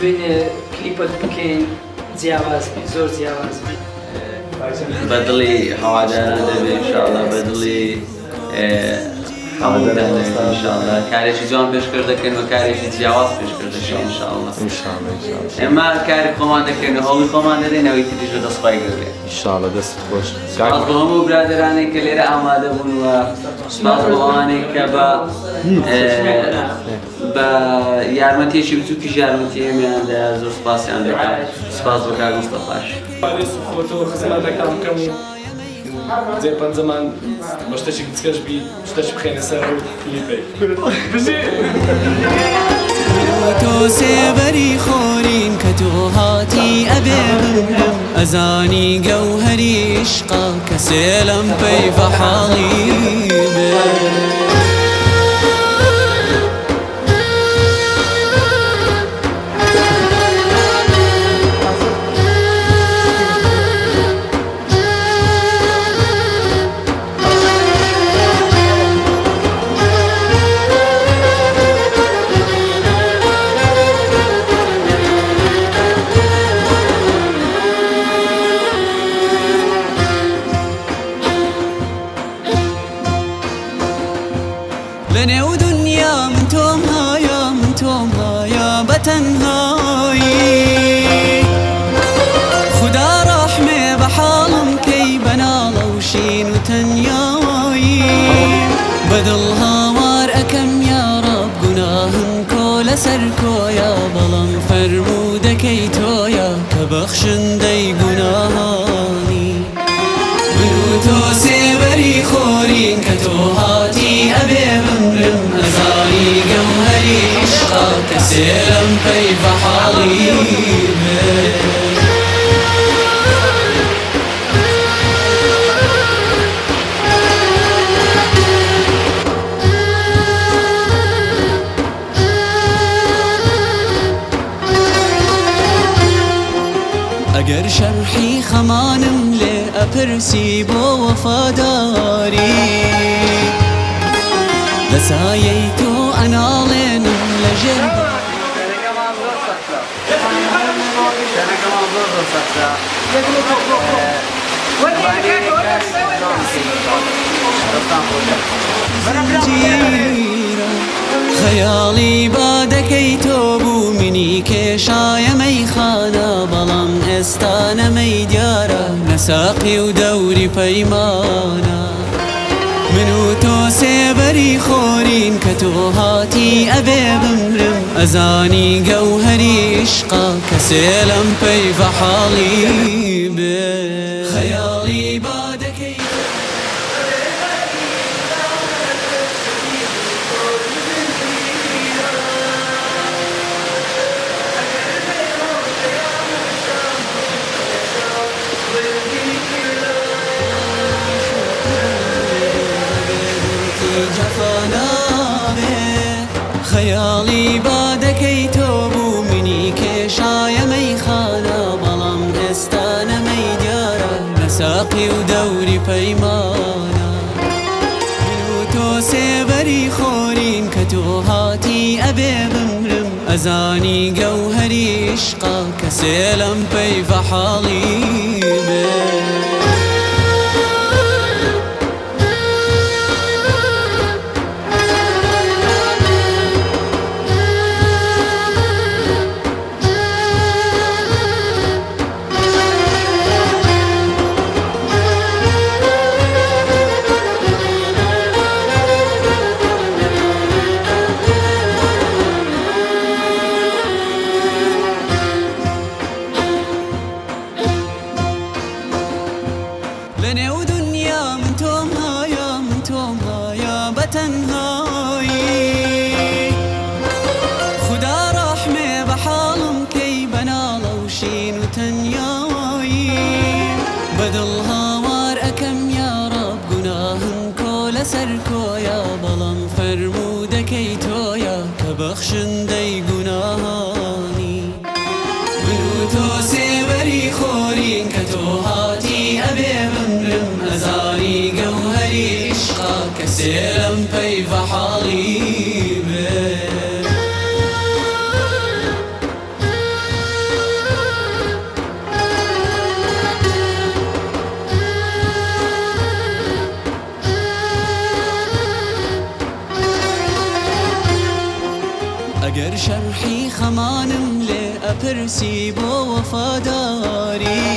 دوێنێ کلیپت بکەین جیاواز بی زۆر جیاواز بی بەدڵی هەواداران دەبێت ئینشاءالله بەدڵی هەمووتان دەبێت ئینشاءالله کارێکی جوان پێشکەش دەکەین و کارێکی جیاواز پێشکەش دەکەین ئینشاءالله ئێمە کاری خۆمان دەکەین و هەوڵی خۆمان دەدەین ئەوەی تریش بە دەستپای گەورێ ئینشاءالله دەست خۆش سپاس بۆ هەموو برادرانێک کە لێرە ئامادە بوون و سپاس بۆ ئەوانێک کە بە یارمەتیەکی بچووکیش یارمەتی ئێمەیاندا زۆر سپاسیان دەکەم سپاس بۆ کاک مستەفاش خۆتەوە خزمەتەکان بکەم و جێ پەنجەمان بە شتێکی بچکەش بی شتێکی بخێنە سەر ئەو کلیپەی تۆ سێبەری خۆرین کە تۆ هاتی ئەبێ بمرم ئەزانی گەوهەری عشقا کە سێلەم پەی بەحاڵی بێ لنێو دنیا من تۆم هایا بەتەنهایی خدا ڕەحمێ بە حاڵم کەی بەناڵە و شین و تەنیایی بەدڵ هاوار ئەکەم یا ڕەب گوناهم کۆ لەسەر کۆیە بەڵام فەرموودەکەی تۆیە کە بەخشندەی گوناهانی من و تۆ سێبەری خۆرین کە تۆ هاتی ئەبێ بمرم ئەزانی گەوهەری عشقا کە سێلەم پەی بەحاڵی بێ ئەگەر شەرحی خەمانم لێ ئەپرسی بۆ وەفاداری لە سایەی تۆ ئەناڵێنم لەژێر خەیاڵی بادەکەی تۆ بوو منی کێشایە مەیخانە بەڵام ئێستا نەمەی دیارە نەساقی و دەوری پەیمانە من و تۆ سێبەری خۆرین کە تۆ هاتی ئەبێ بمرم ئەزانی گەوهەری عشقا کە سێلەم پەی بەحاڵی بێ خەیاڵی بادەکەی خەیاڵی بادەکەی تۆ بوو منی کێشایە مەیخانە بەڵام ئێستا نەمەی دیارە نەساقی و دەوری پەیمانە من و تۆ سێبەری خۆرین کە تۆ هاتی ئەبێ بمرم ئەزانی گەوهەری عشقا کە سێلەم پەی بەحاڵی بێ لنێو دنیا من تۆم هایا بەتەنهایی خدا ڕەحمێ بە حاڵم کەی بەناڵە و شین و تەنیایی بەدڵ هاوار ئەکەم یا ڕەب گوناهم کۆ لەسەر کۆیە بەڵام فەرموودەکەی تۆیە کە بەخشندەی گوناهانی من و تۆ سێبەری خۆرین کە تۆ هاتی ئەبێ بمرم ئەزانی گەوهەری عشقا کە سێلەم پەی بەحاڵی بێ ئەگەر شەرحی خەمانم لێ ئەپرسی بۆ وەفاداری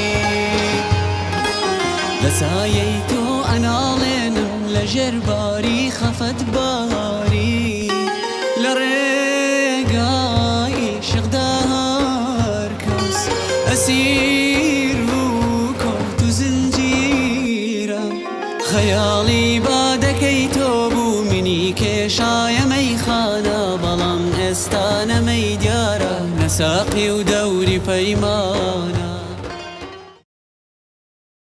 لە سایەی تۆ ئەناڵێنم لە ژێرباری خەفەت باری لە ڕێگای شەقدا هەر کەس ئەسیر و کۆت و زنجیرە خەیاڵی بادەکەی تۆ بوو منی کێشایە مەیخانە بەڵام ئێستا نەمەی دیارە نەساقی و دەوری پەیمانە